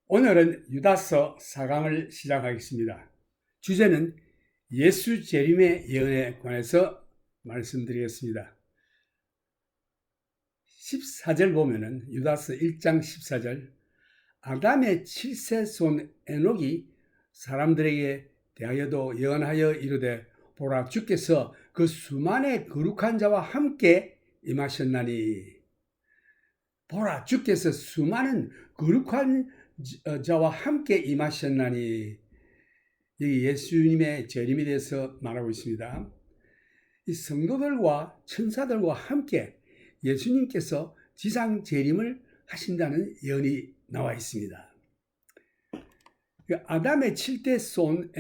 오늘은 유다서 4강을 시작하겠습니다. 주제는 예수 재림의 예언에 관해서 말씀드리겠습니다. 14절 보면은 유다서 1장 14절 아담의 7세 손 에녹이 사람들에게 대하여도 예언하여 이르되 보라 주께서 그 수만의 거룩한 자와 함께 임하셨나니 보라 주께서 수많은 거룩한 자와 함께 임하셨나니 여기 예수님의 재림에 대해서 말하고 있습니다. 이 성도들과 천사들과 함께 예수님께서 지상 재림을 하신다는 예언이 나와 있습니다. 아담의 7대 손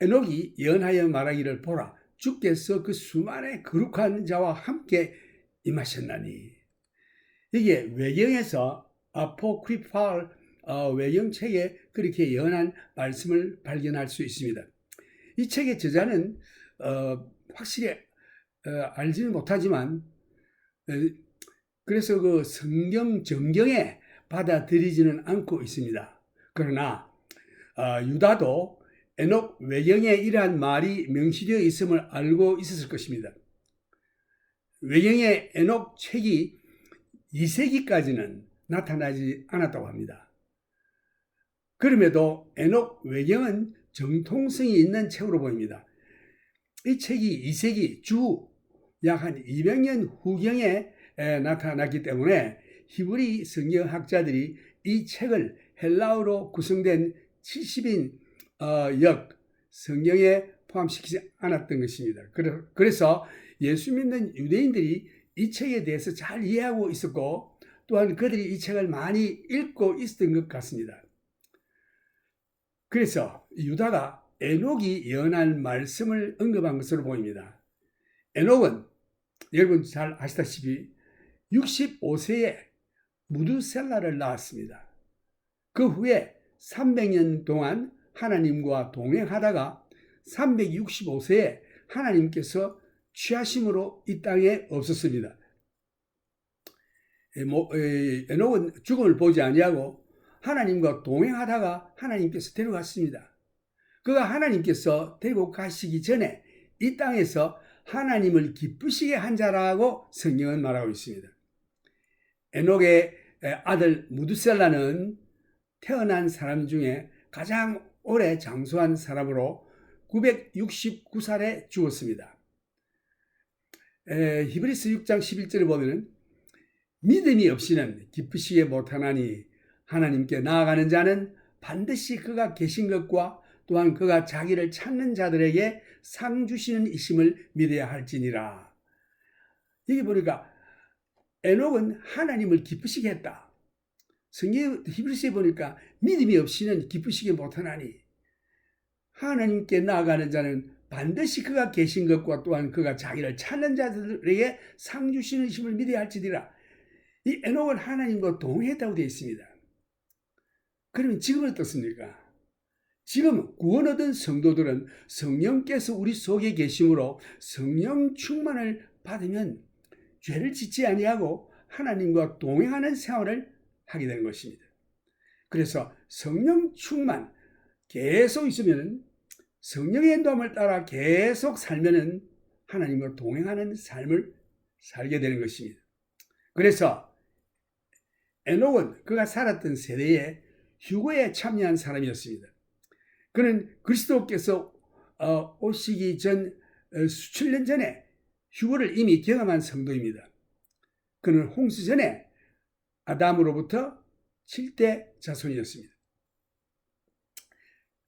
에녹이 예언하여 말하기를 보라 주께서 그 수많은 거룩한 자와 함께 임하셨나니 이게 외경에서 아포크리팔 외경책에 그렇게 예언한 말씀을 발견할 수 있습니다. 이 책의 저자는 확실히 알지는 못하지만 그래서 그 성경 정경에 받아들이지는 않고 있습니다. 그러나 유다도 에녹 외경에 이러한 말이 명시되어 있음을 알고 있었을 것입니다. 외경의 에녹 책이 2세기까지는 나타나지 않았다고 합니다. 그럼에도 에녹 외경은 정통성이 있는 책으로 보입니다. 이 책이 2세기 주 약 한 200년 후경에 나타났기 때문에 히브리 성경학자들이 이 책을 헬라어로 구성된 70인 역 성경에 포함시키지 않았던 것입니다. 그래서 예수 믿는 유대인들이 이 책에 대해서 잘 이해하고 있었고 또한 그들이 이 책을 많이 읽고 있었던 것 같습니다. 그래서 유다가 에녹이 예언한 말씀을 언급한 것으로 보입니다. 에녹은 여러분 잘 아시다시피 65세에 무두셀라를 낳았습니다. 그 후에 300년 동안 하나님과 동행하다가 365세에 하나님께서 취하심으로 이 땅에 없었습니다. 에녹은 죽음을 보지 아니하고 하나님과 동행하다가 하나님께서 데려갔습니다. 그가 하나님께서 데리고 가시기 전에 이 땅에서 하나님을 기쁘시게 한 자라고 성경은 말하고 있습니다. 에녹의 아들 무두셀라는 태어난 사람 중에 가장 오래 장수한 사람으로 969살에 죽었습니다. 히브리서 6장 11절을 보면 믿음이 없이는 기쁘시게 못하나니 하나님께 나아가는 자는 반드시 그가 계신 것과 또한 그가 자기를 찾는 자들에게 상 주시는 이심을 믿어야 할지니라. 여기 보니까 에녹은 하나님을 기쁘시게 했다. 성경 히브리서에 보니까 믿음이 없이는 기쁘시게 못하나니 하나님께 나아가는 자는 반드시 그가 계신 것과 또한 그가 자기를 찾는 자들에게 상 주시는 이심을 믿어야 할지니라. 이 에녹은 하나님과 동행했다고 되어 있습니다. 그러면 지금은 어떻습니까? 지금 구원 얻은 성도들은 성령께서 우리 속에 계심으로 성령 충만을 받으면 죄를 짓지 아니하고 하나님과 동행하는 생활을 하게 되는 것입니다. 그래서 성령 충만 계속 있으면 성령의 인도함을 따라 계속 살면은 하나님과 동행하는 삶을 살게 되는 것입니다. 그래서 에녹은 그가 살았던 세대에 휴거에 참여한 사람이었습니다. 그는 그리스도께서 오시기 전 수천 년 전에 휴거를 이미 경험한 성도입니다. 그는 홍수 전에 아담으로부터 7대 자손이었습니다.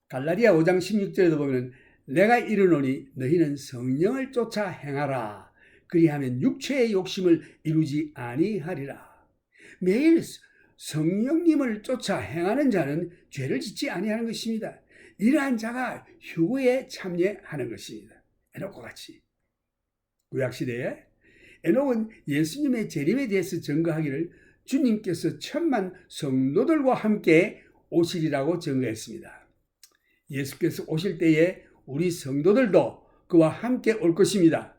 갈라디아 5장 16절에도 보면 내가 이르노니 너희는 성령을 쫓아 행하라. 그리하면 육체의 욕심을 이루지 아니하리라. 매일 성령님을 쫓아 행하는 자는 죄를 짓지 아니하는 것입니다. 이러한 자가 휴거에 참여하는 것입니다. 에녹과 같이. 구약시대에 에녹은 예수님의 재림에 대해서 증거하기를 주님께서 천만 성도들과 함께 오시리라고 증거했습니다. 예수께서 오실 때에 우리 성도들도 그와 함께 올 것입니다.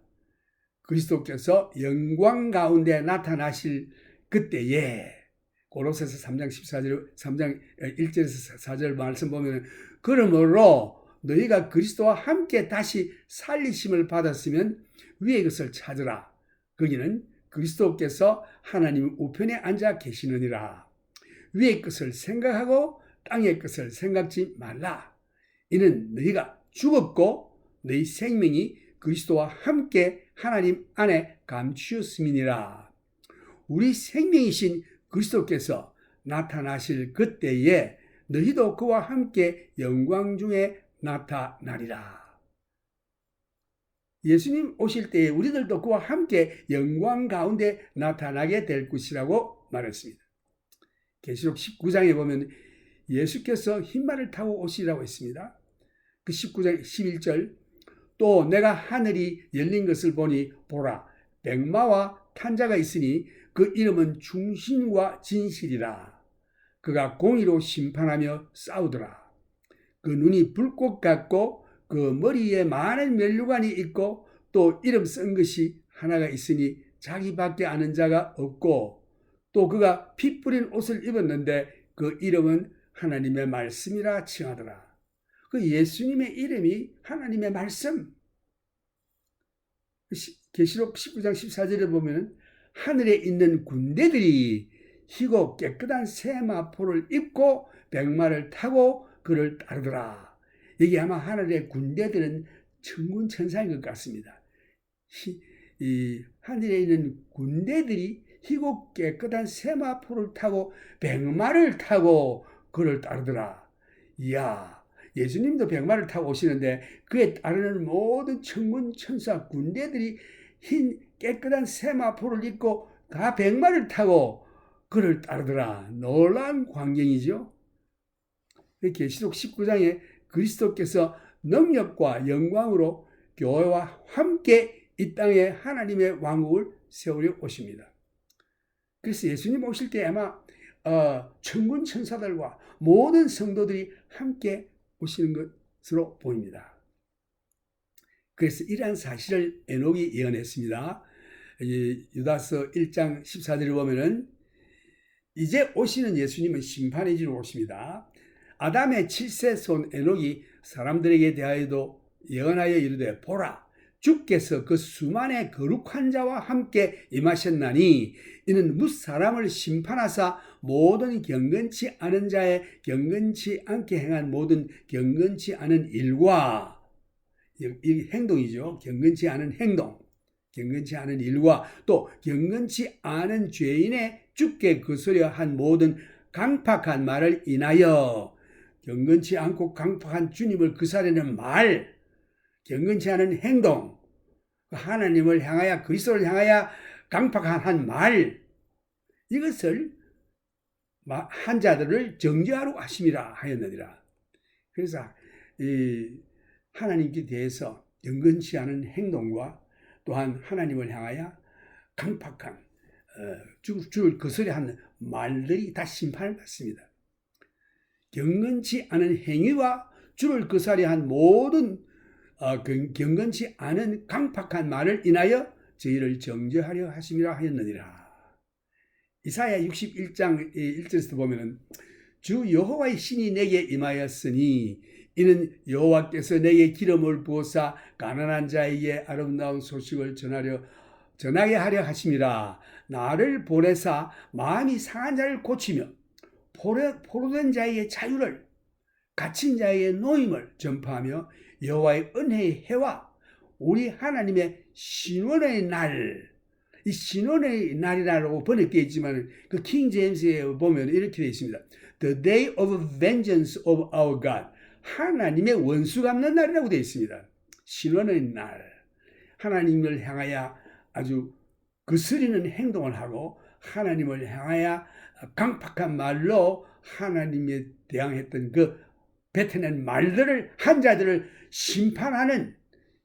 그리스도께서 영광 가운데 나타나실 그때에 고로새서 3장 14절 3장 1절에서 4절 말씀 보면 그러므로 너희가 그리스도와 함께 다시 살리심을 받았으면 위의 것을 찾으라. 거기는 그리스도께서 하나님 우편에 앉아 계시느니라. 위의 것을 생각하고 땅의 것을 생각지 말라. 이는 너희가 죽었고 너희 생명이 그리스도와 함께 하나님 안에 감추었음이니라. 우리 생명이신 그리스도께서 나타나실 그때에 너희도 그와 함께 영광 중에 나타나리라. 예수님 오실 때에 우리들도 그와 함께 영광 가운데 나타나게 될 것이라고 말했습니다. 계시록 19장에 보면 예수께서 흰말을 타고 오시라고 했습니다. 그 19장 11절 또 내가 하늘이 열린 것을 보니 보라 백마와 탄자가 있으니 그 이름은 충신과 진실이라. 그가 공의로 심판하며 싸우더라. 그 눈이 불꽃 같고 그 머리에 많은 면류관이 있고 또 이름 쓴 것이 하나가 있으니 자기밖에 아는 자가 없고 또 그가 피 뿌린 옷을 입었는데 그 이름은 하나님의 말씀이라 칭하더라. 그 예수님의 이름이 하나님의 말씀. 계시록 19장 14절에 보면 하늘에 있는 군대들이 희고 깨끗한 세마포를 입고 백마를 타고 그를 따르더라. 여기 아마 하늘의 군대들은 천군 천사인 것 같습니다. 이 하늘에 있는 군대들이 희고 깨끗한 세마포를 타고 백마를 타고 그를 따르더라. 이야, 예수님도 백마를 타고 오시는데 그에 따르는 모든 천군 천사 군대들이 흰 깨끗한 세마포를 입고 다 백마를 타고 그를 따르더라. 놀라운 광경이죠. 계시록 19장에 그리스도께서 능력과 영광으로 교회와 함께 이 땅에 하나님의 왕국을 세우려 오십니다. 그래서 예수님 오실 때 아마 천군 천사들과 모든 성도들이 함께 오시는 것으로 보입니다. 그래서 이러한 사실을 에녹이 예언했습니다. 유다서 1장 14절을 보면은 이제 오시는 예수님은 심판의 지로 오십니다. 아담의 7세 손 에녹이 사람들에게 대하여도 예언하여 이르되 보라 주께서 그 수만의 거룩한 자와 함께 임하셨나니 이는 뭇사람을 심판하사 모든 경건치 않은 자의 경건치 않게 행한 모든 경건치 않은 일과 이 행동이죠. 경건치 않은 행동, 경건치 않은 일과 또 경건치 않은 죄인의 주께 거스려 한 모든 강팍한 말을 인하여 경건치 않고 강팍한 주님을 거스르는 말, 경건치 않은 행동, 하나님을 향하여 그리스도를 향하여 강팍한 말, 이것을 한 자들을 정죄하러 하심이라 하였느니라. 그래서 하나님께 대해서 경건치 않은 행동과 또한 하나님을 향하여 강팍한 주를 거스려 하는 말들이 다 심판을 받습니다. 경건치 않은 행위와 주를 거스려 한 모든 경건치 않은 강팍한 말을 인하여 저희를 정죄하려 하심이라 하였느니라. 이사야 61장 1절에서 보면 주 여호와의 신이 내게 임하였으니 이는 여호와께서 내게 기름을 부어사 가난한 자에게 아름다운 소식을 전하게 하려 하심이라. 나를 보내사 마음이 상한 자를 고치며 포로된 자에게 자유를 갇힌 자에게 노임을 전파하며 여호와의 은혜의 해와 우리 하나님의 신원의 날, 이 신원의 날이라고 번역되어 있지만 그 킹 제임스에 보면 이렇게 되어 있습니다. The day of vengeance of our God. 하나님의 원수 갚는 날이라고 되어 있습니다. 신원의 날. 하나님을 향하여 아주 거스리는 행동을 하고 하나님을 향하여 강팍한 말로 하나님에 대항했던 그 뱉어낸 말들을 한 자들을 심판하는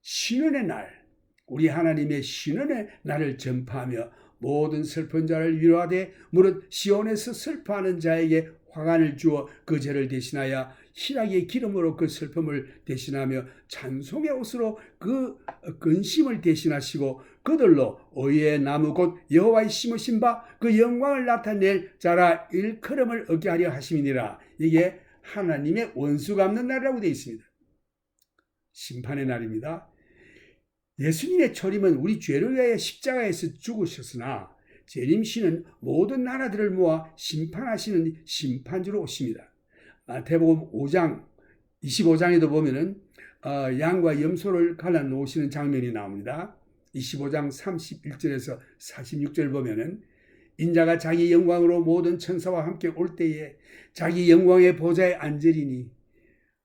신원의 날, 우리 하나님의 신원의 날을 전파하며 모든 슬픈 자를 위로하되 무릇 시온에서 슬퍼하는 자에게 화관을 주어 그 죄를 대신하여 희락의 기름으로 그 슬픔을 대신하며 찬송의 옷으로 그 근심을 대신하시고 그들로 의의 나무 곧 여호와의 심으신 바 그 영광을 나타낼 자라 일컬음을 얻게 하려 하심이니라. 이게 하나님의 원수 갚는 날이라고 되어 있습니다. 심판의 날입니다. 예수님의 초림은 우리 죄를 위하여 십자가에서 죽으셨으나 재림시는 모든 나라들을 모아 심판하시는 심판주로 오십니다. 마태복음 5장 25장에도 보면은 양과 염소를 갈라놓으시는 장면이 나옵니다. 25장 31절에서 46절 보면은 인자가 자기 영광으로 모든 천사와 함께 올 때에 자기 영광의 보좌에 앉으리니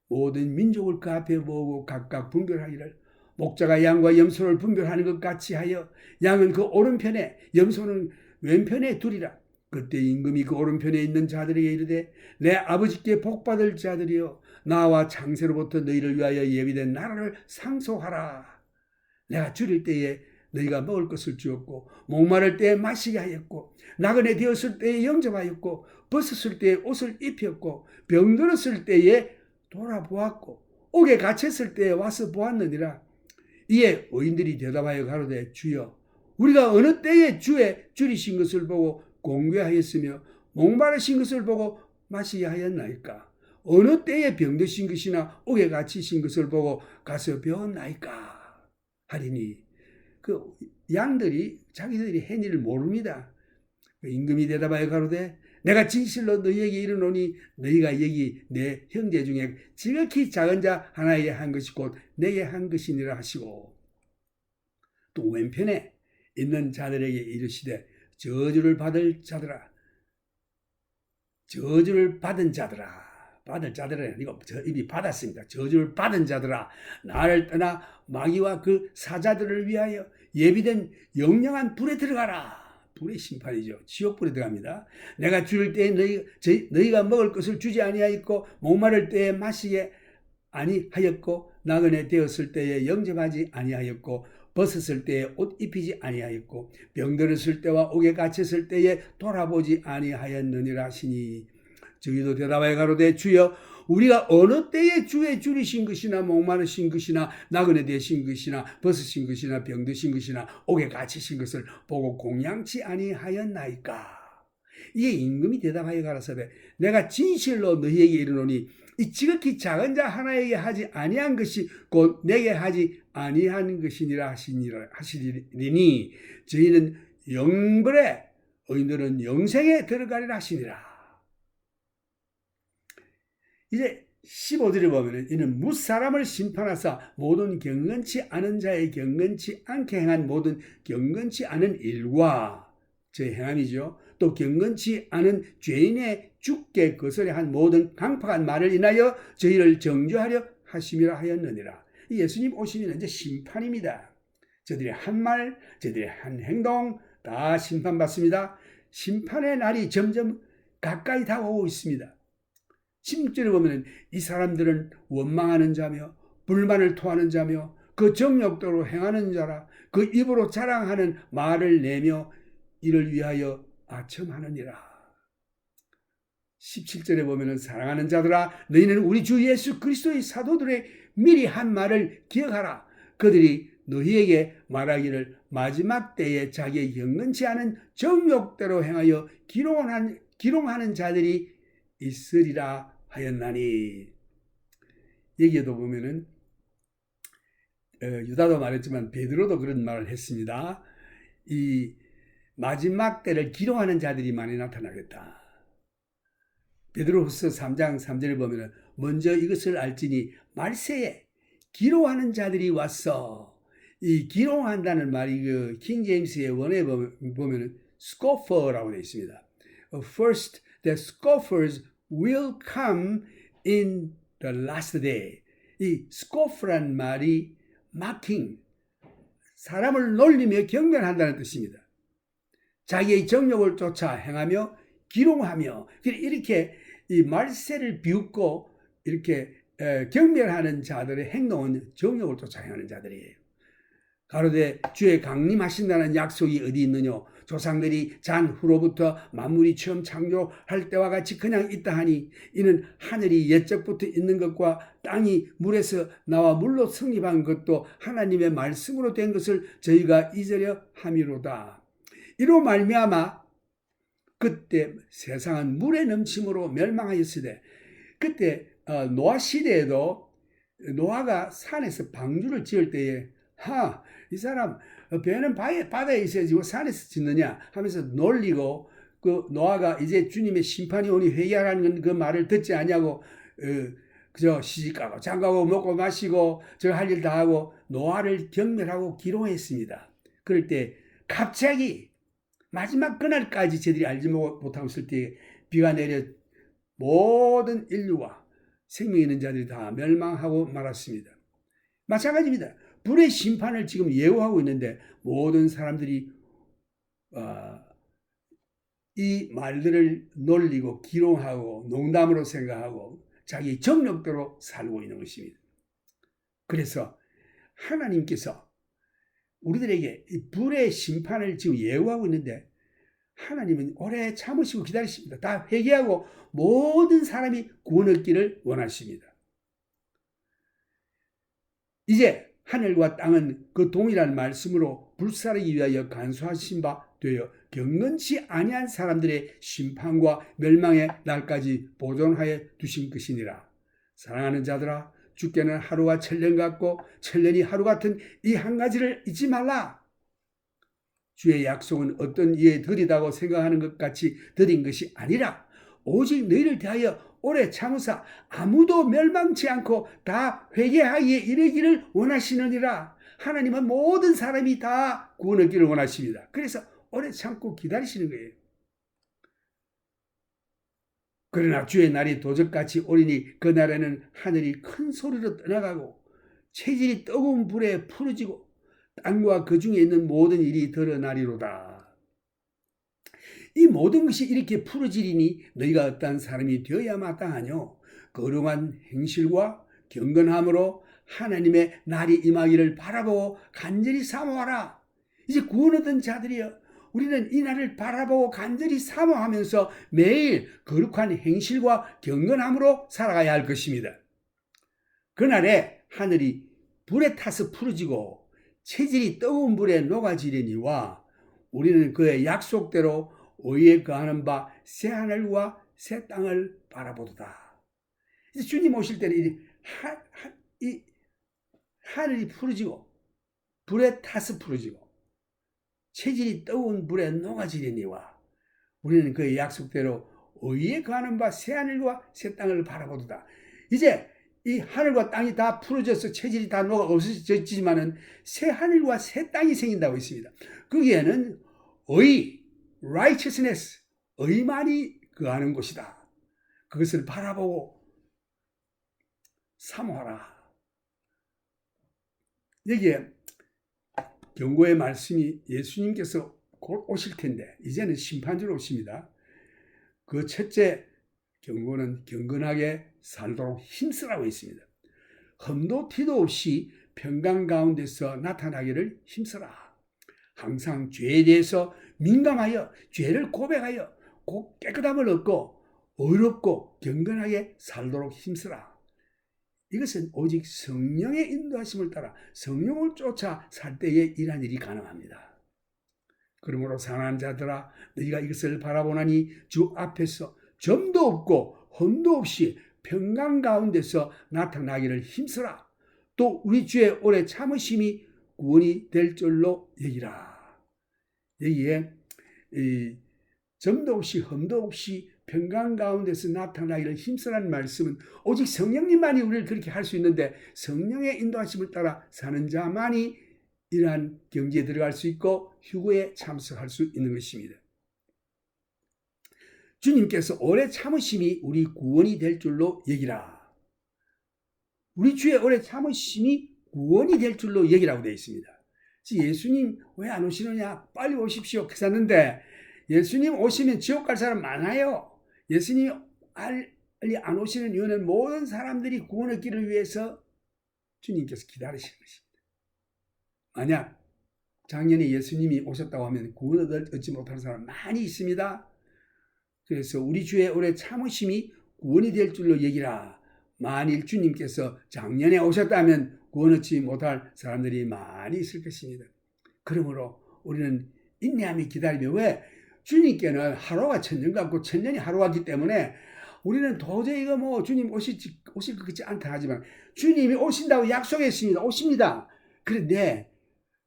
모든 민족을 그 앞에 모으고 각각 분별하기를 목자가 양과 염소를 분별하는 것 같이 하여 양은 그 오른편에 염소는 왼편에 두리라. 그때 임금이 그 오른편에 있는 자들에게 이르되 내 아버지께 복받을 자들이여 나와 창세로부터 너희를 위하여 예비된 나라를 상소하라. 내가 줄일 때에 너희가 먹을 것을 주었고 목마를 때에 마시게 하였고 나그네 되었을 때에 영접하였고 벗었을 때에 옷을 입혔고 병들었을 때에 돌아보았고 옥에 갇혔을 때에 와서 보았느니라. 이에 의인들이 대답하여 가로되 주여 우리가 어느 때에 주의 줄이신 것을 보고 공개하였으며 목마르신 것을 보고 마시게 하였나이까? 어느 때에 병드신 것이나 옥에 갇히신 것을 보고 가서 배웠나이까? 하리니 그 양들이 자기들이 한 일을 모릅니다. 임금이 대답하여 가로되 내가 진실로 너희에게 이르노니 너희가 여기 내 형제 중에 지극히 작은 자 하나에게 한 것이 곧 내게 한 것이니라 하시고 또 왼편에 있는 자들에게 이르시되 저주를 받을 자들아 저주를 받은 자들아 받을 자들은 아니고 저 이미 받았습니다. 저주를 받은 자들아 나를 떠나 마귀와 그 사자들을 위하여 예비된 영영한 불에 들어가라. 불의 심판이죠. 지옥불에 들어갑니다. 내가 줄일 때에 너희가 먹을 것을 주지 아니하였고 목마를 때에 마시게 아니하였고 나그네 되었을 때에 영접하지 아니하였고 벗었을 때에 옷 입히지 아니하였고 병들었을 때와 옥에 갇혔을 때에 돌아보지 아니하였느니라 하시니 저희도 대답하여 가로되 주여 우리가 어느 때에 주의 줄이신 것이나 목마르신 것이나 나그네 되신 것이나 벗으신 것이나 병드신 것이나 옥에 갇히신 것을 보고 공양치 아니하였나이까? 이에 임금이 대답하여 가라사대 내가 진실로 너희에게 이르노니 이 지극히 작은 자 하나에게 하지 아니한 것이 곧 내게 하지 아니하는 것이니라 하시리니 저희는 영벌에 의인들은 영생에 들어가리라 하시니라. 이제 15절에 보면 이는 무사람을 심판하사 모든 경건치 않은 자의 경건치 않게 행한 모든 경건치 않은 일과 저의 행함이죠. 또 경건치 않은 죄인의 죽게 거스려 한 모든 강팍한 말을 인하여 저희를 정죄하려 하심이라 하였느니라. 예수님 오시면 이제 심판입니다. 저들의 한 말, 저들의 한 행동 다 심판받습니다. 심판의 날이 점점 가까이 다가오고 있습니다. 16절에 보면 이 사람들은 원망하는 자며 불만을 토하는 자며 그 정욕대로 행하는 자라 그 입으로 자랑하는 말을 내며 이를 위하여 아첨하느니라. 17절에 보면 사랑하는 자들아 너희는 우리 주 예수 그리스도의 사도들의 미리 한 말을 기억하라. 그들이 너희에게 말하기를 마지막 때에 자기의 경건치 않은 정욕대로 행하여 기롱하는 자들이 있으리라 하였나니. 여기에도 보면은 유다도 말했지만 베드로도 그런 말을 했습니다. 이 마지막 때를 기롱하는 자들이 많이 나타나겠다. 베드로후서 3장 3절을 보면은 먼저 이것을 알지니 말세에 기롱하는 자들이 왔어. 이 기롱한다는 말이 그 킹제임스의 원에 보면은 scoffer라고 되어 있습니다. First, the scoffers will come in the last day. 이 scoffer란 말이 mocking, 사람을 놀리며 경멸한다는 뜻입니다. 자기의 정욕을 쫓아 행하며 기롱하며 이렇게 이 말세를 비웃고 이렇게 경멸하는 자들의 행동은 정욕을 쫓아 행하는 자들이에요. 가로되 주의 강림하신다는 약속이 어디 있느냐? 조상들이 잔 후로부터 만물이 처음 창조할 때와 같이 그냥 있다 하니 이는 하늘이 옛적부터 있는 것과 땅이 물에서 나와 물로 성립한 것도 하나님의 말씀으로 된 것을 저희가 잊으려 함이로다. 이로 말미암아 그때 세상은 물의 넘침으로 멸망하였으되 그때 노아 시대에도 노아가 산에서 방주를 지을 때에 이 사람 배는 바다에 있어야지 산에서 짓느냐 하면서 놀리고 그 노아가 이제 주님의 심판이 오니 회개하라는 그 말을 듣지 않냐고 그저 시집가고 장가고 먹고 마시고 저 할 일 다 하고 노아를 경멸하고 기롱했습니다. 그럴 때 갑자기 마지막 그날까지 저들이 알지 못하고 있을 때 비가 내려 모든 인류와 생명 있는 자들이 다 멸망하고 말았습니다. 마찬가지입니다. 불의 심판을 지금 예고하고 있는데 모든 사람들이 이 말들을 놀리고 기롱하고 농담으로 생각하고 자기 정력대로 살고 있는 것입니다. 그래서 하나님께서 우리들에게 이 불의 심판을 지금 예고하고 있는데 하나님은 오래 참으시고 기다리십니다. 다 회개하고 모든 사람이 구원 얻기를 원하십니다. 이제 하늘과 땅은 그 동일한 말씀으로 불사르기 위하여 간수하신 바 되어 경건치 아니한 사람들의 심판과 멸망의 날까지 보존하여 두신 것이니라. 사랑하는 자들아, 주께는 하루가 천년 같고 천년이 하루 같은 이 한 가지를 잊지 말라. 주의 약속은 어떤 이에 드리다고 생각하는 것 같이 드린 것이 아니라 오직 너희를 대하여 오래 참으사 아무도 멸망치 않고 다 회개하기에 이르기를 원하시느니라. 하나님은 모든 사람이 다 구원 얻기를 원하십니다. 그래서 오래 참고 기다리시는 거예요. 그러나 주의 날이 도적같이 오리니 그 날에는 하늘이 큰 소리로 떠나가고 체질이 뜨거운 불에 푸르지고 땅과 그 중에 있는 모든 일이 드러나리로다. 이 모든 것이 이렇게 푸르지리니 너희가 어떠한 사람이 되어야 마땅하뇨. 거룩한 행실과 경건함으로 하나님의 날이 임하기를 바라보고 간절히 사모하라. 이제 구원 얻은 자들이여, 우리는 이 날을 바라보고 간절히 사모하면서 매일 거룩한 행실과 경건함으로 살아가야 할 것입니다. 그날에 하늘이 불에 타서 푸르지고 체질이 뜨거운 불에 녹아지려니와 우리는 그의 약속대로 의에 거하는 바 새 하늘과 새 땅을 바라보도다. 이제 주님 오실 때는 이 하늘이 푸르지고 불에 타서 푸르지고 체질이 뜨거운 불에 녹아지려니와 우리는 그의 약속대로 의에 거하는 바 새 하늘과 새 땅을 바라보도다. 이제 이 하늘과 땅이 다 풀어져서 체질이 다 녹아 없어졌지만은 새 하늘과 새 땅이 생긴다고 있습니다. 거기에는 의, righteousness, 의만이 거하는 곳이다. 그것을 바라보고 사모하라. 여기에 경고의 말씀이 예수님께서 곧 오실 텐데 이제는 심판주로 오십니다. 그 첫째 경고는 경건하게 살도록 힘쓰라고 있습니다. 흠도 티도 없이 평강 가운데서 나타나기를 힘쓰라. 항상 죄에 대해서 민감하여 죄를 고백하여 깨끗함을 얻고 의롭고 경건하게 살도록 힘쓰라. 이것은 오직 성령의 인도하심을 따라 성령을 쫓아 살 때에 이러한 일이 가능합니다. 그러므로 사랑하는 자들아, 너희가 이것을 바라보나니 주 앞에서 점도 없고 흠도 없이 평강 가운데서 나타나기를 힘쓰라. 또 우리 주의 오래 참으심이 구원이 될 줄로 여기라. 여기에 점도 없이 흠도 없이 평강 가운데서 나타나기를 힘쓰라는 말씀은 오직 성령님만이 우리를 그렇게 할 수 있는데 성령의 인도하심을 따라 사는 자만이 이러한 경지에 들어갈 수 있고 휴거에 참석할 수 있는 것입니다. 주님께서 오래 참으심이 우리 구원이 될 줄로 여기라. 우리 주의 오래 참으심이 구원이 될 줄로 여기라고 되어 있습니다. 예수님 왜 안 오시느냐? 빨리 오십시오. 그랬는데 예수님 오시면 지옥 갈 사람 많아요. 예수님 빨리 안 오시는 이유는 모든 사람들이 구원 얻기를 위해서 주님께서 기다리시는 것입니다. 만약 작년에 예수님이 오셨다고 하면 구원을 얻지 못하는 사람 많이 있습니다. 그래서 우리 주의 오래 참으심이 구원이 될 줄로 여기라. 만일 주님께서 작년에 오셨다면 구원 얻지 못할 사람들이 많이 있을 것입니다. 그러므로 우리는 인내함이 기다리며, 왜? 주님께는 하루가 천년 같고 천년이 하루 같기 때문에 우리는 도저히 이거 뭐 주님 오실 것 같지 않다 하지만 주님이 오신다고 약속했습니다. 오십니다. 그런데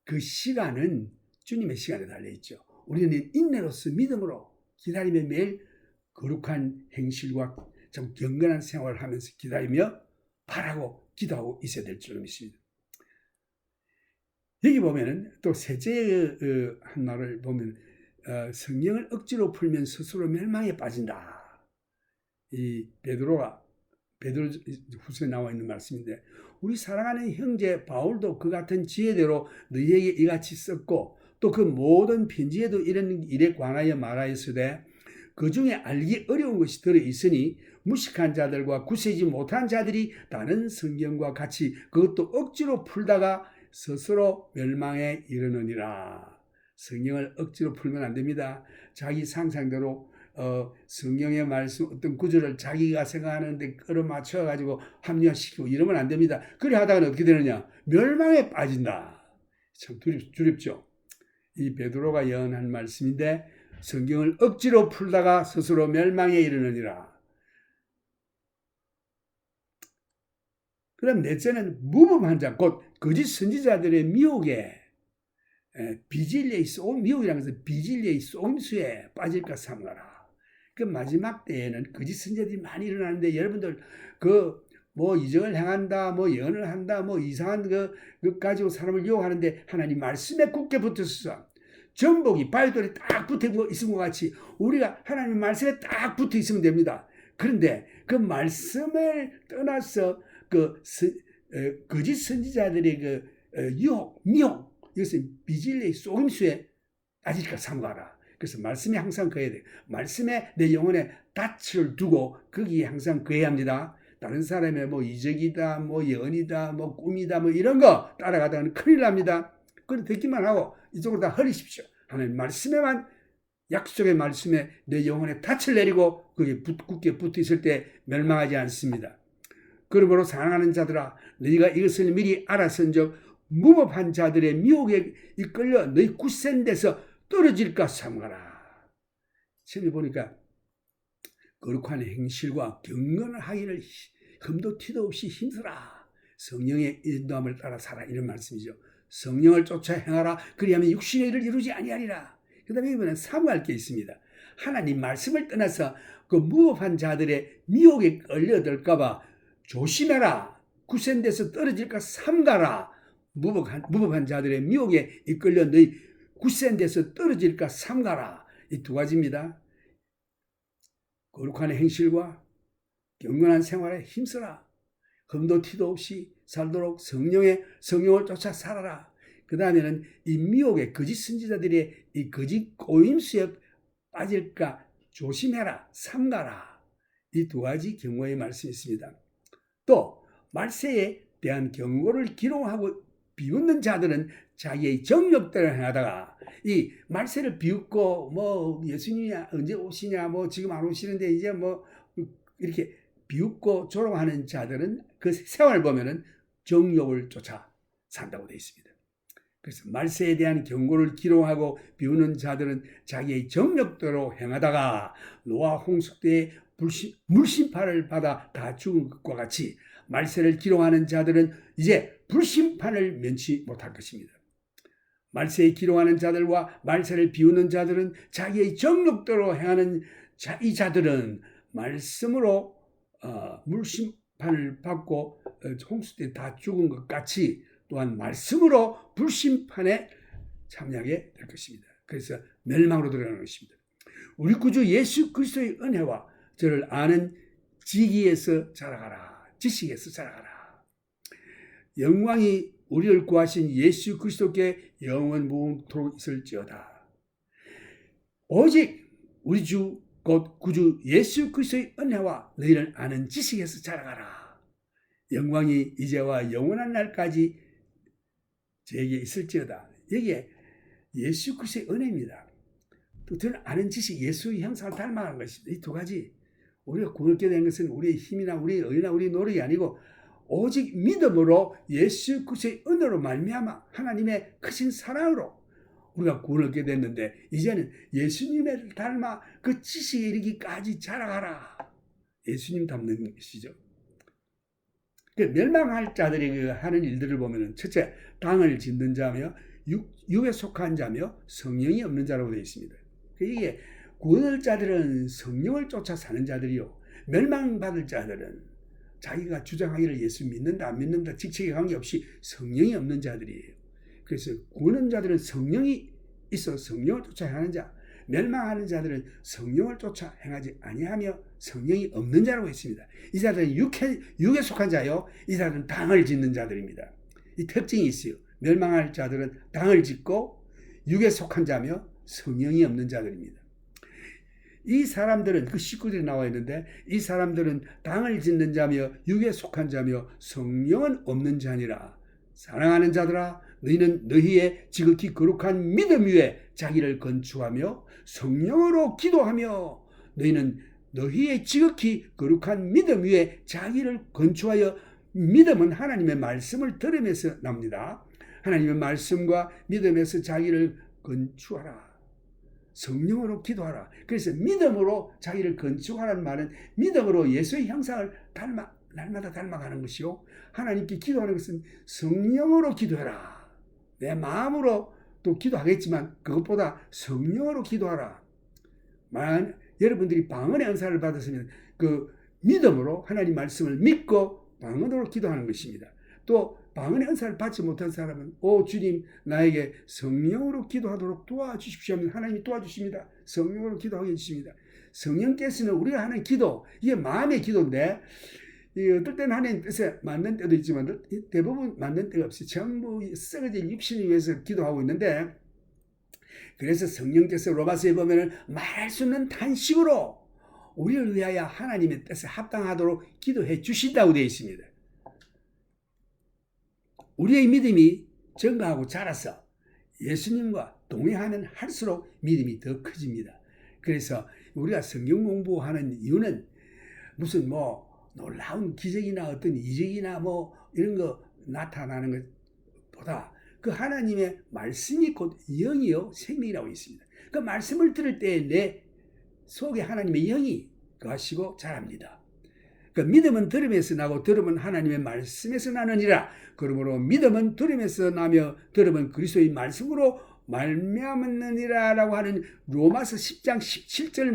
그 시간은 주님의 시간에 달려있죠. 우리는 인내로서 믿음으로 기다리며 매일 거룩한 행실과 좀 경건한 생활을 하면서 기다리며 바라고 기도하고 있어야 될 줄로 믿습니다. 여기 보면은 또 셋째 한 말을 보면 성령을 억지로 풀면 스스로 멸망에 빠진다. 이 베드로 후서에 나와 있는 말씀인데, 우리 사랑하는 형제 바울도 그 같은 지혜대로 너희에게 이같이 썼고 또 그 모든 편지에도 이런 일에 관하여 말하였으되 그 중에 알기 어려운 것이 들어있으니 무식한 자들과 구세지 못한 자들이 다른 성경과 같이 그것도 억지로 풀다가 스스로 멸망에 이르느니라. 성경을 억지로 풀면 안 됩니다. 자기 상상대로 성경의 말씀 어떤 구절을 자기가 생각하는데 끌어맞춰 가지고 합리화시키고 이러면 안 됩니다. 그래 하다가 어떻게 되느냐? 멸망에 빠진다. 참 두렵죠. 이 베드로가 예언한 말씀인데, 성경을 억지로 풀다가 스스로 멸망에 이르느니라. 그럼 넷째는 무법한 자, 곧 거짓 선지자들의 미혹에 비진리의 미혹이라는 것은 비진리의 속임수에 빠질까 삼가라. 그 마지막 때에는 거짓 선지자들이 많이 일어나는데, 여러분들 뭐 이적을 행한다, 뭐 예언을 한다, 뭐 이상한 그 가지고 사람을 유혹하는데 하나님 말씀에 굳게 붙어서 전복이 바위돌에 딱 붙어 있은 것 같이 우리가 하나님 말씀에 딱 붙어 있으면 됩니다. 그런데 그 말씀을 떠나서 거짓 선지자들의 유혹, 미혹, 이것은 비진리의 속임수에 빠질까 삼가라. 그래서 말씀에 항상 거해야 돼요. 말씀에 내 영혼에 닻을 두고 거기에 항상 거해야 합니다. 다른 사람의 뭐 이적이다, 뭐 예언이다, 뭐 꿈이다, 뭐 이런 거 따라가다가는 큰일 납니다. 그걸 듣기만 하고 이쪽으로 다 흘리십시오. 하나님 말씀에만, 약속의 말씀에 내 영혼에 닻을 내리고 거기에 굳게 붙어 있을 때 멸망하지 않습니다. 그러므로 사랑하는 자들아, 너희가 이것을 미리 알았은즉 무법한 자들의 미혹에 이끌려 너희 굳센 데서 떨어질까 삼가라. 처음에 보니까 거룩한 행실과 경건을 하기를 흠도 티도 없이 힘쓰라. 성령의 인도함을 따라 살아. 이런 말씀이죠. 성령을 쫓아 행하라. 그리하면 육신의 일을 이루지 아니하리라. 그 다음에 이번엔 사무할 게 있습니다. 하나님 말씀을 떠나서 그 무법한 자들의 미혹에 끌려들까봐 조심해라. 굳센 데서 떨어질까 삼가라. 무법한 자들의 미혹에 이끌려 너희 굳센 데서 떨어질까 삼가라. 이 두 가지입니다. 거룩한 행실과 경건한 생활에 힘써라. 흠도 티도 없이 살도록 성령을 쫓아 살아라. 그 다음에는 이 미혹의 거짓 선지자들의 이 거짓 꼬임수에 빠질까 조심해라. 삼가라. 이 두 가지 경고의 말씀이 있습니다. 또 말세에 대한 경고를 기록하고 비웃는 자들은 자기의 정욕대로 행하다가 이 말세를 비웃고 뭐 예수님이 언제 오시냐, 뭐 지금 안 오시는데 이제 뭐 이렇게 비웃고 조롱하는 자들은 그 생활을 보면은 정욕을 쫓아 산다고 되어 있습니다. 그래서 말세에 대한 경고를 기록하고 비우는 자들은 자기의 정욕대로 행하다가 노아 홍수 때에 물심판을 받아 다 죽은 것과 같이 말세를 기록하는 자들은 이제 불심판을 면치 못할 것입니다. 말세에 기록하는 자들과 말세를 비우는 자들은 자기의 정욕대로 행하는 이 자들은 말씀으로 물심판을 받고 홍수 때 다 죽은 것 같이 또한 말씀으로 불심판에 참여하게 될 것입니다. 그래서 멸망으로 들어가는 것입니다. 우리 구주 예수 그리스도의 은혜와 저를 아는 지식에서 자라가라. 영광이 우리를 구하신 예수 그리스도께 영원 무궁토록 있을지어다. 오직 우리 주 곧 구주 예수 그리스도의 은혜와 너희를 아는 지식에서 자라가라. 영광이 이제와 영원한 날까지 저에게 있을지어다. 여기에 예수 그리스도의 은혜입니다. 또 저는 아는 지식, 예수의 형상을 닮아가는 것입니다. 이 두 가지. 우리가 구원을 얻게 된 것은 우리의 힘이나 우리의 의나 우리의 노력이 아니고 오직 믿음으로 예수 그리스도의 은혜로 말미암아 하나님의 크신 사랑으로 우리가 구원을 얻게 됐는데, 이제는 예수님을 닮아 그 지식에 이르기까지 자라가라. 예수님 닮는 것이죠. 멸망할 자들이 하는 일들을 보면, 첫째, 땅을 짓는 자며 육에 속한 자며 성령이 없는 자라고 되어 있습니다. 이게 구원을 자들은 성령을 쫓아 사는 자들이요, 멸망받을 자들은 자기가 주장하기를 예수 믿는다 안 믿는다 직책에 관계없이 성령이 없는 자들이에요. 그래서 구원한 자들은 성령이 있어 성령을 쫓아 행하는 자, 멸망하는 자들은 성령을 쫓아 행하지 아니하며 성령이 없는 자라고 했습니다. 이 자들은 육에 속한 자요, 이 자들은 땅을 짓는 자들입니다. 이 특징이 있어요. 멸망할 자들은 땅을 짓고 육에 속한 자며 성령이 없는 자들입니다. 이 사람들은, 그 19절에 나와 있는데, 이 사람들은 땅을 짓는 자며 육에 속한 자며 성령은 없는 자니라. 사랑하는 자들아, 너희는 너희의 지극히 거룩한 믿음 위에 자기를 건축하며 성령으로 기도하며, 너희는 너희의 지극히 거룩한 믿음 위에 자기를 건축하여, 믿음은 하나님의 말씀을 들으면서 납니다. 하나님의 말씀과 믿음에서 자기를 건축하라. 성령으로 기도하라. 그래서 믿음으로 자기를 건축하라는 말은 믿음으로 예수의 형상을 날마다 닮아가는 것이요, 하나님께 기도하는 것은 성령으로 기도해라. 내 마음으로 또 기도하겠지만 그것보다 성령으로 기도하라. 만약 여러분들이 방언의 은사를 받았으면 그 믿음으로 하나님 말씀을 믿고 방언으로 기도하는 것입니다. 또 방언의 은사를 받지 못한 사람은, 오 주님, 나에게 성령으로 기도하도록 도와주십시오 하면 하나님이 도와주십니다. 성령으로 기도하게 해주십니다. 성령께서는 우리가 하는 기도, 이게 마음의 기도인데, 어떨 때는 하나님 뜻에 맞는 때도 있지만 대부분 맞는 때가 없어요. 전부 썩어진 육신을 위해서 기도하고 있는데, 그래서 성령께서 로마서에 보면 말할 수 없는 탄식으로 우리를 위하여 하나님의 뜻에 합당하도록 기도해 주신다고 되어 있습니다. 우리의 믿음이 증가하고 자라서 예수님과 동행하면 할수록 믿음이 더 커집니다. 그래서 우리가 성경 공부하는 이유는 무슨 놀라운 기적이나 어떤 이적이나 이런 거 나타나는 것보다 그 하나님의 말씀이 곧 영이요 생명이라고 있습니다. 그 말씀을 들을 때 내 속에 하나님의 영이 거하시고 자랍니다. 그 믿음은 들음에서 나고 들음은 하나님의 말씀에서 나느니라. 그러므로 믿음은 들음에서 나며 들음은 그리스도의 말씀으로 말미암느니라 라고 하는 로마서 10장 17절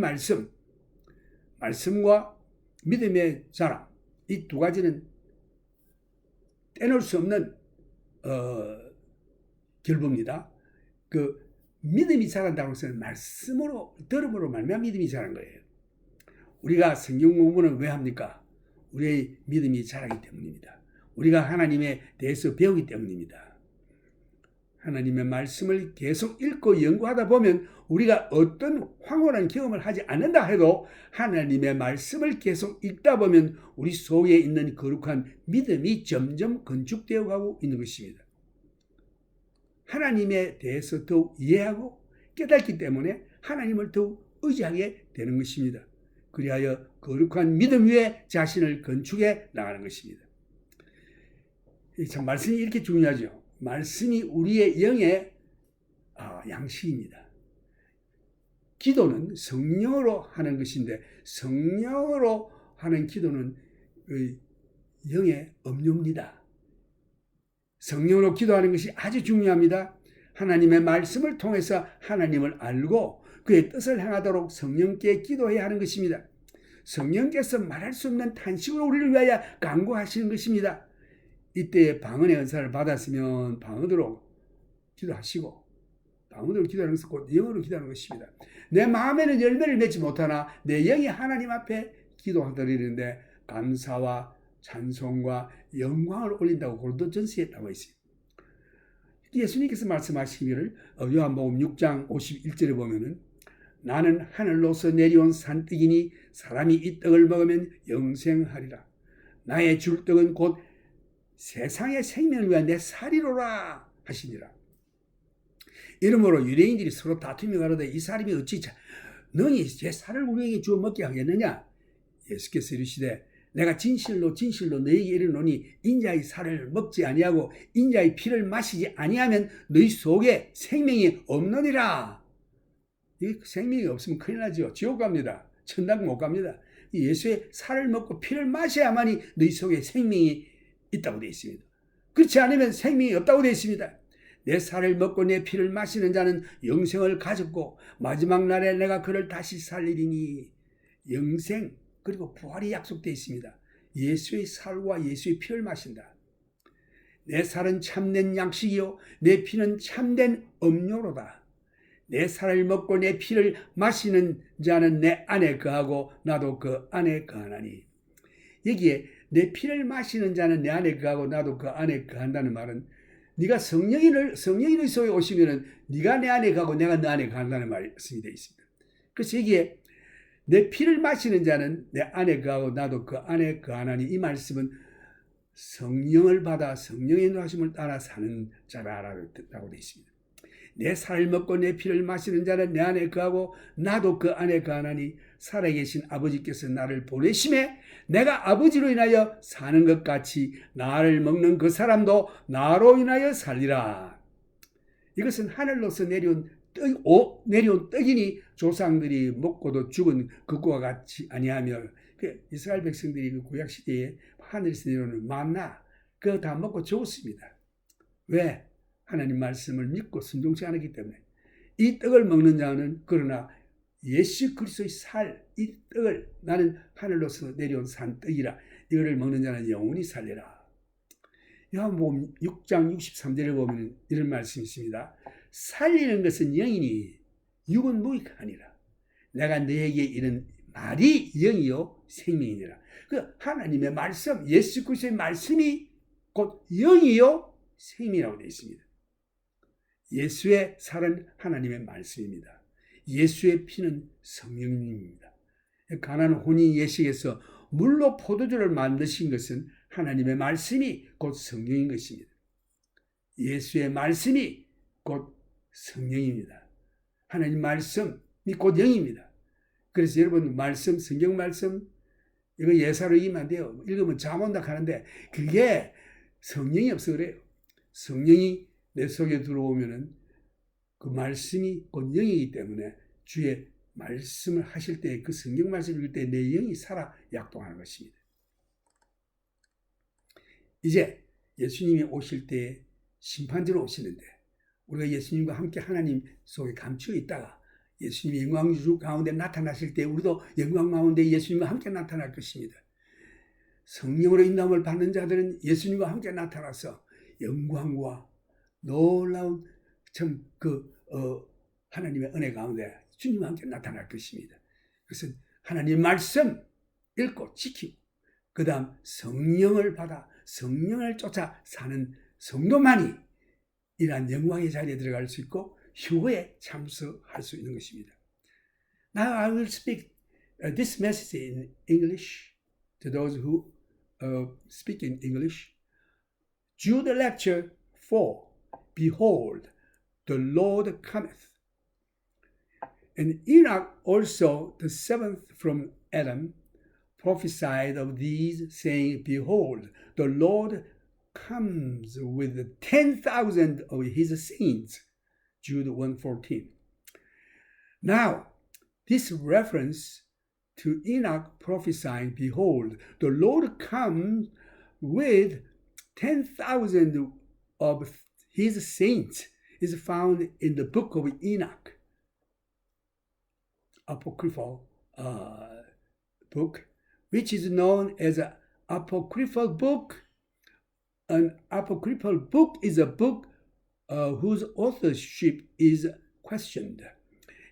말씀과 믿음의 자랑, 이 두 가지는 떼놓을 수 없는 결부입니다. 그 믿음이 자란다고 해서 말씀으로, 들음으로 말미암아 믿음이 자란 거예요. 우리가 성경 공부는 왜 합니까? 우리의 믿음이 자라기 때문입니다. 우리가 하나님에 대해서 배우기 때문입니다. 하나님의 말씀을 계속 읽고 연구하다 보면 우리가 어떤 황홀한 경험을 하지 않는다 해도 하나님의 말씀을 계속 읽다 보면 우리 속에 있는 거룩한 믿음이 점점 건축되어 가고 있는 것입니다. 하나님에 대해서 더욱 이해하고 깨닫기 때문에 하나님을 더욱 의지하게 되는 것입니다. 그리하여 거룩한 믿음 위에 자신을 건축해 나가는 것입니다. 참 말씀이 이렇게 중요하죠. 말씀이 우리의 영의 양식입니다. 기도는 성령으로 하는 것인데 성령으로 하는 기도는 영의 음료입니다. 성령으로 기도하는 것이 아주 중요합니다. 하나님의 말씀을 통해서 하나님을 알고 그의 뜻을 행하도록 성령께 기도해야 하는 것입니다. 성령께서 말할 수 없는 탄식으로 우리를 위하여 간구하시는 것입니다. 이때 방언의 은사를 받았으면 방언으로 기도하시고, 방언으로 기도하는 것은 곧 영어로 기도하는 것입니다. 내 마음에는 열매를 맺지 못하나 내 영이 하나님 앞에 기도하더리는데 감사와 찬송과 영광을 올린다고 고린도전서에 나와 있어요. 예수님께서 말씀하시기를 요한복음 6장 51절에 보면은 나는 하늘로서 내려온 산떡이니 사람이 이 떡을 먹으면 영생하리라. 나의 줄 떡은 곧 세상의 생명을 위한 내 살이로라 하시니라. 이러므로 유대인들이 서로 다투며 가로되 이 사람이 어찌 너니 제 살을 우리에게 주어 먹게 하겠느냐? 예수께서 이르시되 내가 진실로 진실로 너희에게 이르노니 인자의 살을 먹지 아니하고 인자의 피를 마시지 아니하면 너희 속에 생명이 없느니라. 이 생명이 없으면 큰일 나죠. 지옥 갑니다. 천당 못 갑니다. 예수의 살을 먹고 피를 마셔야만이 너희 속에 생명이 있다고 되어 있습니다. 그렇지 않으면 생명이 없다고 되어 있습니다. 내 살을 먹고 내 피를 마시는 자는 영생을 가졌고 마지막 날에 내가 그를 다시 살리리니. 영생 그리고 부활이 약속되어 있습니다. 예수의 살과 예수의 피를 마신다. 내 살은 참된 양식이요 내 피는 참된 음료로다. 내 살을 먹고 내 피를 마시는 자는 내 안에 거하고 나도 그 안에 거하나니. 여기에 내 피를 마시는 자는 내 안에 거하고 나도 그 안에 거한다는 말은 네가 성령의 속에 오시면은 네가 내 안에 가고 내가 너 안에 간다는 말씀이 되어 있습니다. 그래서 여기에 내 피를 마시는 자는 내 안에 거하고 나도 그 안에 거하나니 이 말씀은 성령을 받아 성령의 인도하심을 따라 사는 자라라고 되어 있습니다. 내 살을 먹고 내 피를 마시는 자는 내 안에 거하고 나도 그 안에 거하나니 살아계신 아버지께서 나를 보내심에 내가 아버지로 인하여 사는 것 같이 나를 먹는 그 사람도 나로 인하여 살리라. 이것은 하늘로서 내려온 떡이니 조상들이 먹고도 죽은 그것과 같이 아니하며 이스라엘 백성들이 그 구약 시대에 하늘에서 내려오는 만나 그거 다 먹고 죽었습니다. 왜? 하나님 말씀을 믿고 순종치 않았기 때문에. 이 떡을 먹는 자는 그러나 예수 그리스도의 살, 이 떡을 나는 하늘로서 내려온 산 떡이라 이거를 먹는 자는 영원히 살리라. 요한복음 6장 63절을 보면 이런 말씀이 있습니다. 살리는 것은 영이니 육은 무익하니라. 내가 너에게 이른 말이 영이요 생명이니라. 그 하나님의 말씀, 예수 그리스도의 말씀이 곧 영이요 생명이라고 되어 있습니다. 예수의 살은 하나님의 말씀입니다. 예수의 피는 성령님입니다. 가나안 혼인 예식에서 물로 포도주를 만드신 것은 하나님의 말씀이 곧 성령인 것입니다. 예수의 말씀이 곧 성령입니다. 하나님 말씀이 곧 영입니다. 그래서 여러분 말씀, 성경 말씀 이거 예사로 읽으면 안 돼요. 읽으면 잠 온다 하는데 그게 성령이 없어 그래요. 성령이 내 속에 들어오면은 그 말씀이 곧 영이기 때문에 주의 말씀을 하실 때 그 성경 말씀을 읽을 때 내 영이 살아 약동하는 것입니다. 이제 예수님이 오실 때 심판자로 오시는데 우리가 예수님과 함께 하나님 속에 감추어 있다가 예수님이 영광 가운데 나타나실 때 우리도 영광 가운데 예수님과 함께 나타날 것입니다. 성령으로 인도함을 받는 자들은 예수님과 함께 나타나서 영광과 놀라운 참 하나님의 은혜 가운데 주님과 함께 나타날 것입니다. 그래서 하나님 말씀 읽고 지키고 그 다음 성령을 받아 성령을 쫓아 사는 성도만이 이러한 영광의 자리에 들어갈 수 있고 휴거에 참석할 수 있는 것입니다. Now I will speak this message in English to those who speak in English. Jude lecture 4. Behold, the Lord cometh. And Enoch also, the seventh from Adam, prophesied of these, saying, Behold, the Lord comes with 10,000 of his saints. Jude 1:14. Now, this reference to Enoch prophesying, Behold, the Lord comes with 10,000 of his saints is found in the book of Enoch, apocryphal book, which is known as an apocryphal book. An apocryphal book is a book whose authorship is questioned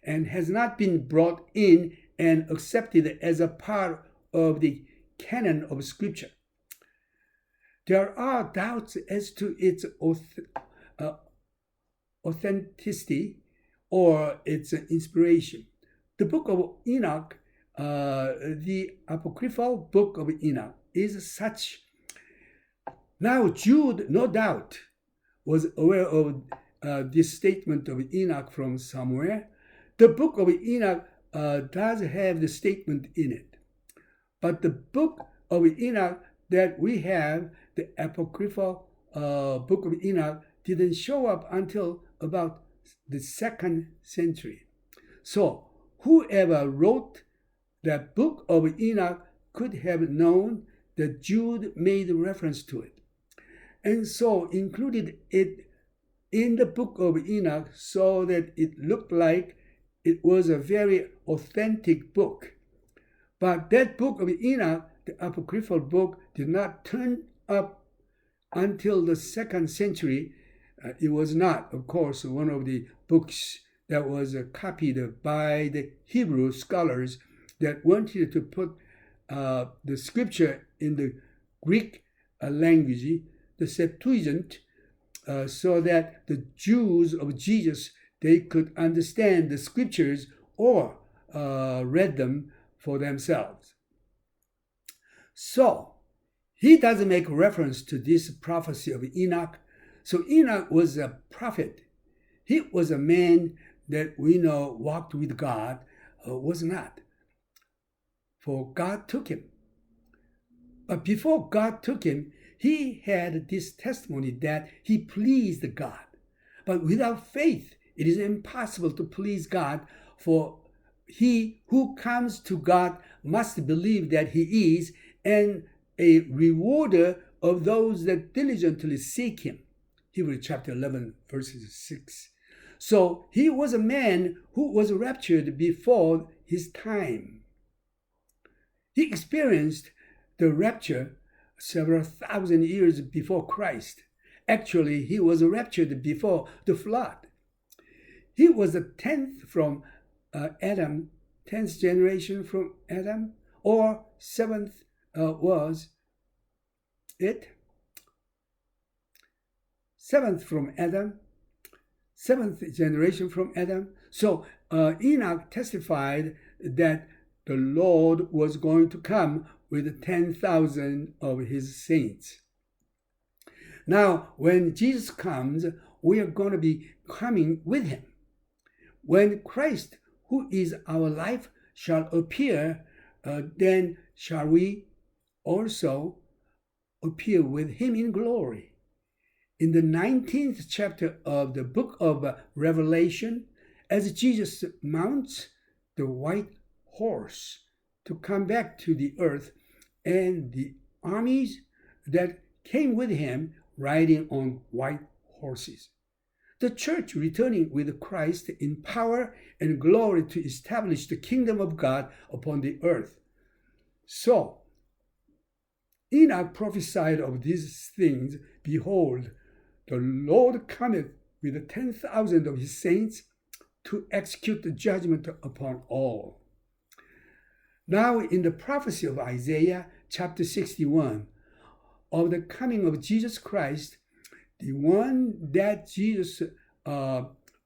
and has not been brought in and accepted as a part of the canon of Scripture. There are doubts as to its authenticity or its inspiration. The book of Enoch, the apocryphal book of Enoch, is such. Now Jude, no doubt, was aware of this statement of Enoch from somewhere. The book of Enoch does have the statement in it. But the book of Enoch that we have, the apocryphal book of Enoch, didn't show up until about the 2nd century. So whoever wrote that book of Enoch could have known that Jude made reference to it, and so included it in the book of Enoch so that it looked like it was a very authentic book. But that book of Enoch, the apocryphal book, did not turn up until the 2nd century. It was not, of course, one of the books that was copied by the Hebrew scholars that wanted to put the scripture in the Greek language, the Septuagint, so that the Jews of Jesus, they could understand the scriptures or read them for themselves. So he doesn't make reference to this prophecy of Enoch. So Enoch was a prophet. He was a man that we know walked with God, was not. For God took him. But before God took him, he had this testimony that he pleased God. But without faith, it is impossible to please God, for he who comes to God must believe that he is, and a rewarder of those that diligently seek him. Hebrews chapter 11, verses 6. So he was a man who was raptured before his time. He experienced the rapture several thousand years before Christ. Actually, he was raptured before the flood. He was the 10th from Adam, 10th generation from Adam, or 7th was it? 7th from Adam, 7th generation from Adam. So Enoch testified that the Lord was going to come with 10,000 of his saints. Now, when Jesus comes, we are going to be coming with him. When Christ, who is our life, shall appear, then shall we also appear with him in glory. In the 19th chapter of the book of Revelation, as Jesus mounts the white horse to come back to the earth, and the armies that came with him riding on white horses. The church returning with Christ in power and glory to establish the kingdom of God upon the earth. So, Enoch prophesied of these things. Behold, the Lord cometh with 10,000 of his saints to execute the judgment upon all. Now, in the prophecy of Isaiah chapter 61, of the coming of Jesus Christ, the one that Jesus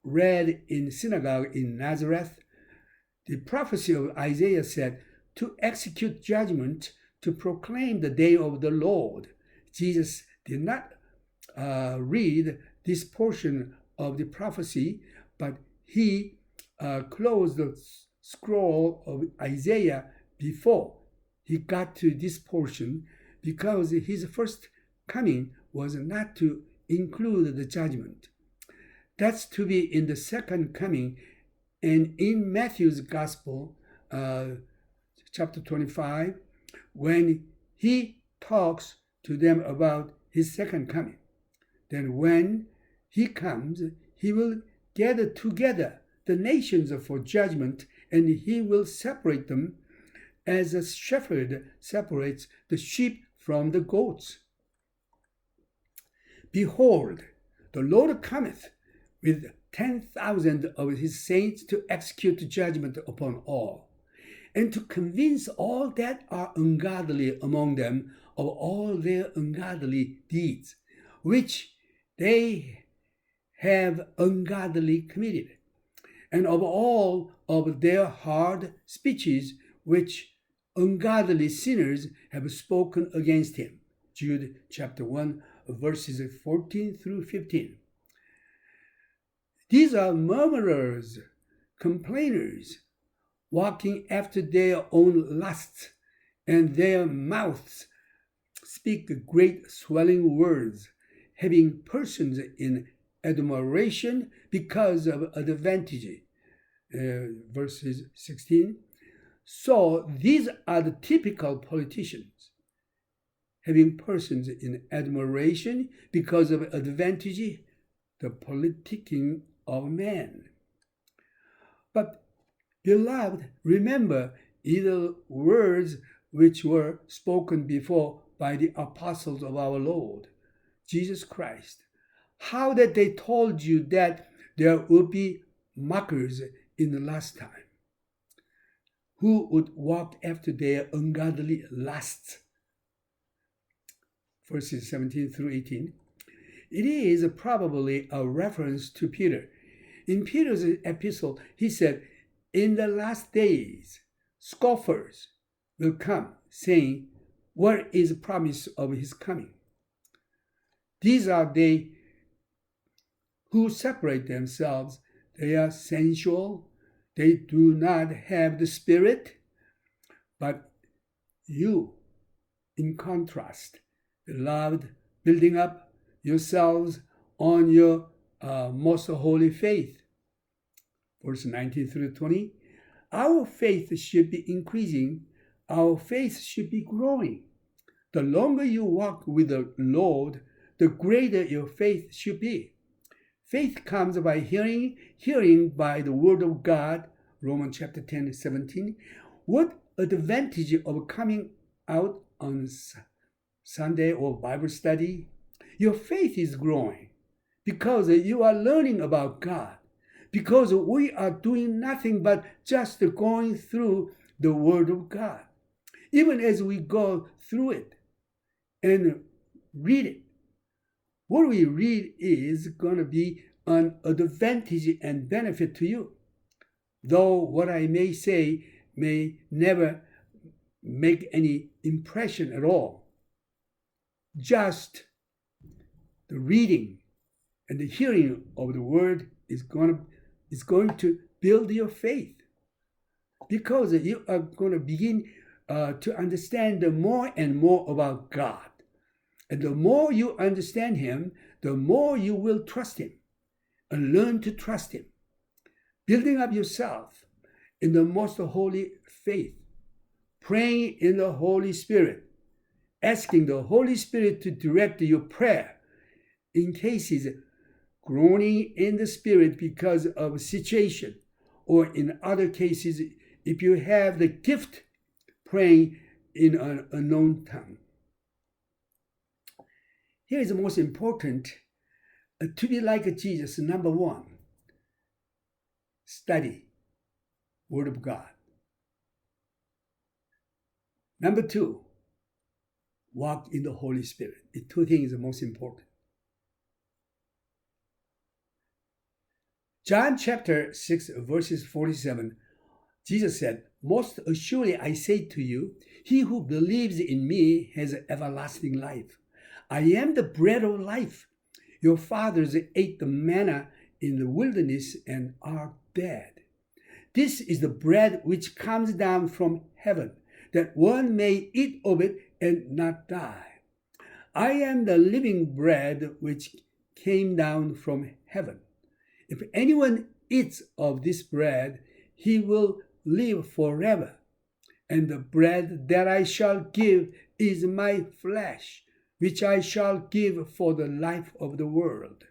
read in synagogue in Nazareth, the prophecy of Isaiah said, to execute judgment, to proclaim the day of the Lord. Jesus did not read this portion of the prophecy, but he closed the scroll of Isaiah before he got to this portion, because his first coming was not to include the judgment. That's to be in the second coming. And in Matthew's Gospel, chapter 25, when he talks to them about his second coming, then when he comes, he will gather together the nations for judgment, and he will separate them as a shepherd separates the sheep from the goats. Behold, the Lord cometh with 10,000 of his saints to execute judgment upon all, and to convince all that are ungodly among them of all their ungodly deeds, which they have ungodly committed, and of all of their hard speeches which ungodly sinners have spoken against him. Jude chapter 1, verses 14 through 15. These are murmurers, complainers, walking after their own lusts, and their mouths speak great swelling words, having persons in admiration because of advantage. Verses 16. So these are the typical politicians, having persons in admiration because of advantage, the politicking of man. But, beloved, remember either words which were spoken before by the apostles of our Lord Jesus Christ, how that they told you that there would be mockers in the last time, who would walk after their ungodly lusts. Verses 17 through 18. It is probably a reference to Peter. In Peter's epistle, he said, "In the last days, scoffers will come, saying, 'What is the promise of his coming?' These are they who separate themselves. They are sensual. They do not have the Spirit. But you, in contrast, beloved, building up yourselves on your most holy faith." Verse 19 through 20. Our faith should be increasing. Our faith should be growing. The longer you walk with the Lord, the greater your faith should be. Faith comes by hearing, hearing by the word of God. Romans chapter 10, 17. What advantage of coming out on Sunday or Bible study? Your faith is growing because you are learning about God, because we are doing nothing but just going through the Word of God. Even as we go through it and read it, what we read is going to be an advantage and benefit to you. Though what I may say may never make any impression at all. Just the reading and the hearing of the word is going to build your faith, because you are going to begin to understand more and more about God. And the more you understand Him, the more you will trust Him and learn to trust Him. Building up yourself in the most holy faith, praying in the Holy Spirit, asking the Holy Spirit to direct your prayer in cases groaning in the Spirit because of a situation, or in other cases, if you have the gift, praying in an unknown tongue. Here is the most important, to be like Jesus. Number one, study Word of God. Number two, walk in the Holy Spirit. The two things are most important. John chapter 6, verses 47, Jesus said, "Most assuredly I say to you, he who believes in me has everlasting life. I am the bread of life. Your fathers ate the manna in the wilderness and are dead. This is the bread which comes down from heaven, that one may eat of it and not die. I am the living bread which came down from heaven. If anyone eats of this bread, he will live forever. And the bread that I shall give is my flesh, which I shall give for the life of the world."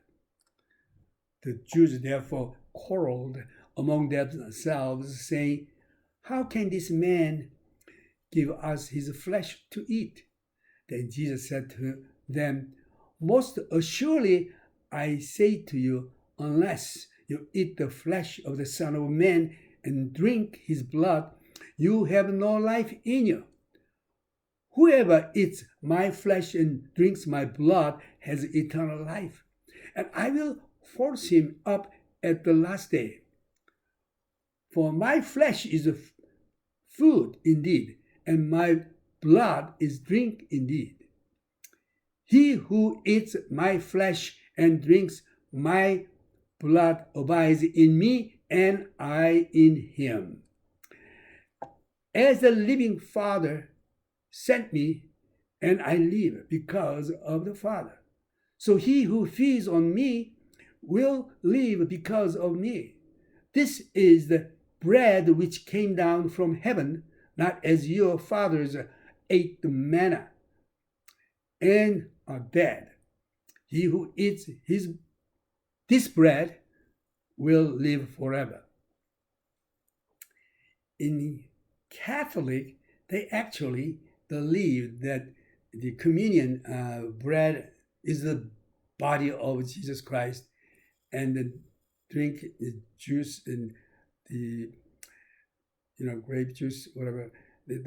The Jews therefore quarreled among themselves, saying, "How can this man give us his flesh to eat?" Then Jesus said to them, "Most assuredly I say to you, unless you eat the flesh of the Son of Man and drink his blood, you have no life in you. Whoever eats my flesh and drinks my blood has eternal life, and I will force him up at the last day. For my flesh is food indeed, and my blood is drink indeed. He who eats my flesh and drinks my blood abides in me and I in him. As the living Father sent me, and I live because of the Father. So he who feeds on me will live because of me. This is the bread which came down from heaven, not as your fathers ate the manna and are dead. He who eats this bread will live forever. In Catholic, they actually believe that the communion bread is the body of Jesus Christ, and the drink is juice and the grape juice, whatever. They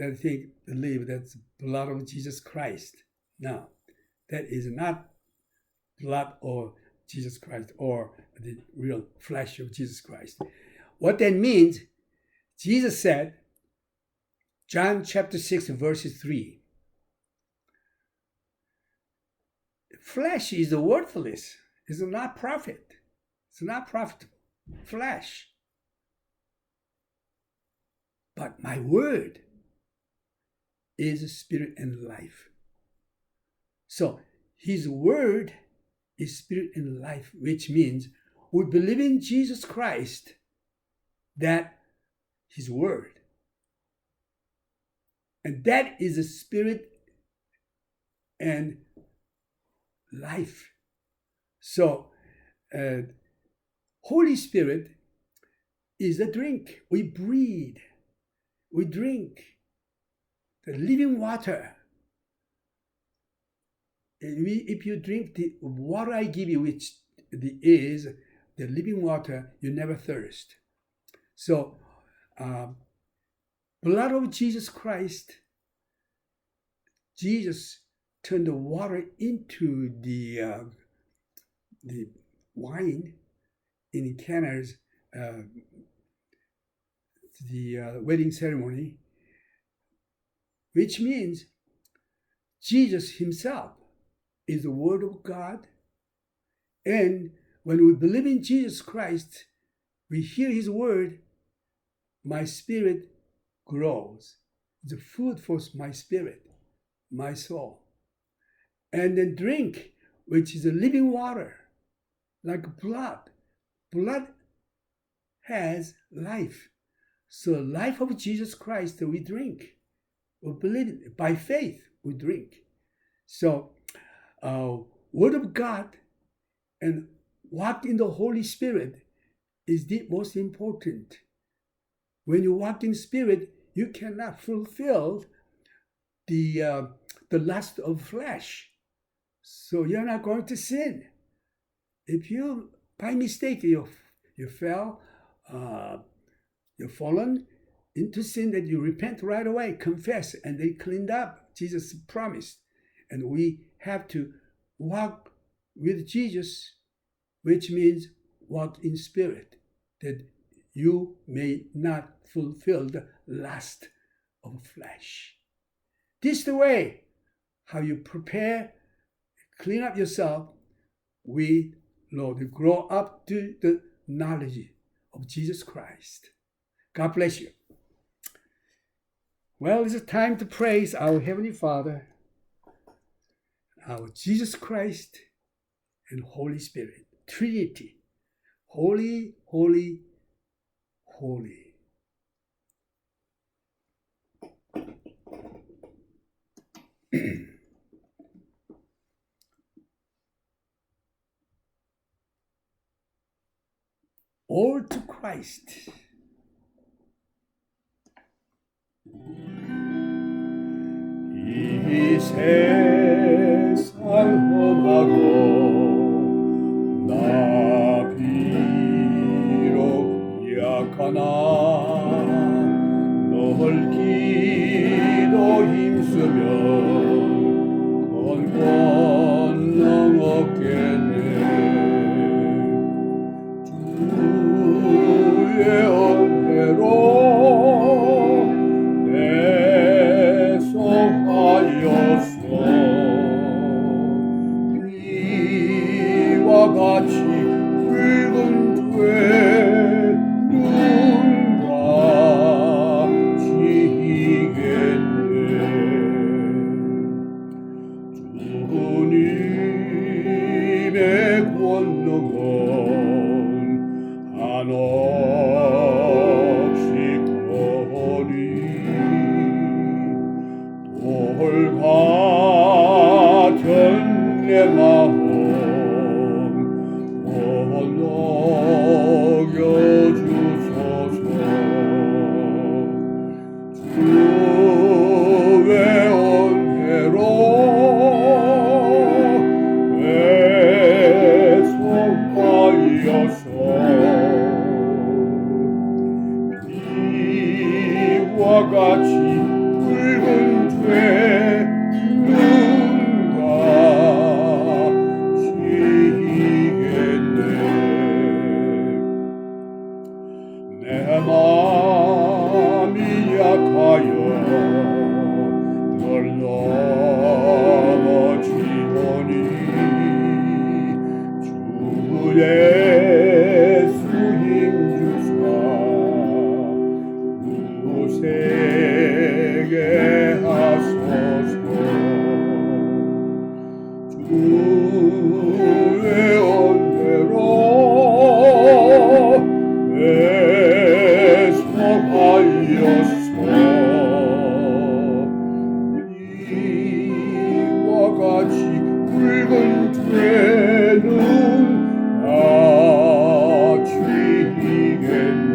believe that's blood of Jesus Christ. Now, that is not blood of Jesus Christ or the real flesh of Jesus Christ. What that means, Jesus said, John chapter 6, verses 3. Flesh is worthless. It's not profit. It's not profitable. Flesh. But my word is spirit and life. So his word is spirit and life, which means we believe in Jesus Christ, that his word. And that is a spirit and life. So Holy Spirit is a drink. We breathe. We drink the living water. If you drink the water I give you, which is the living water, you never thirst. So, blood of Jesus Christ, Jesus turned the water into the wine in Cana's wedding ceremony, which means Jesus himself is the Word of God. And when we believe in Jesus Christ, we hear his word, my spirit grows. It's a food for my spirit, my soul. And then drink, which is a living water, like blood. Blood has life. So life of Jesus Christ we drink. We believe it. By faith we drink. So Word of God and walk in the Holy Spirit is the most important. When you walk in Spirit, you cannot fulfill the lust of flesh. So you're not going to sin. If you, by mistake, you fell, you've fallen into sin, that you repent right away, confess, and they cleaned up. Jesus promised. And we have to walk with Jesus, which means walk in spirit, that you may not fulfill the lust of flesh. This is the way how you prepare, clean up yourself with Lord, grow up to the knowledge of Jesus Christ. God bless you. Well, it's time to praise our Heavenly Father, our Jesus Christ, and Holy Spirit. Trinity. Holy, holy, holy. All to Christ. 이 세상 험하고 나 비록 약하나 널 기도 힘쓰면 권능 없겠네. 주의 은혜로 대성하였소. 이와 같이 붉은 같은 내 마음 녹여주소서. 주의 은혜로 회복하여서 이와 같이 붉은 죄 내 마음이 약하여 널 넘어지오니 주 예수 힘주사 구세게 하소서. 주의 은혜로 회복하여서 이와 같이 붉은 죄는 아치겠네.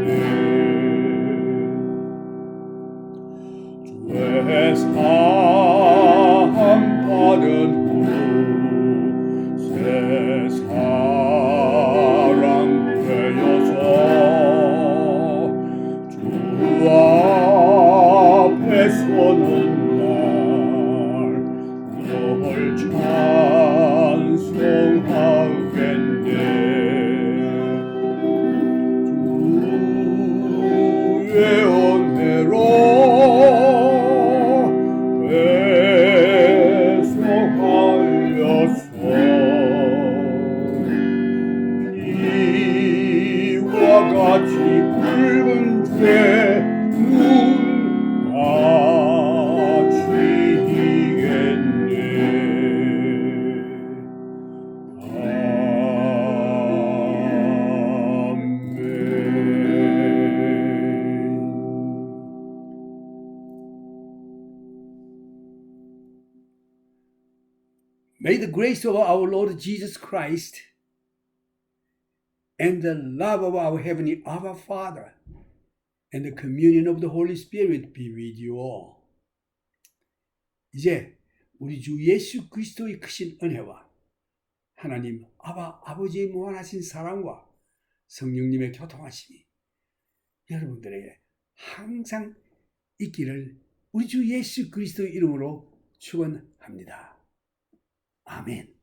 주의 사함 받은 후 새 사람 되어서 주 앞에 서는 날 널 찬송하겠네. 주의 은혜로 회복하여서 이와 같이 붉은 죄는 아치겠네. May the grace of our Lord Jesus Christ and the love of our Heavenly Abba Father and the communion of the Holy Spirit be with you all. 이제 우리 주 예수 그리스도의 크신 은혜와 하나님 아버지의 무한하신 사랑과 성령님의 교통하심이 여러분들에게 항상 있기를 우리 주 예수 그리스도의 이름으로 축원합니다. 아멘.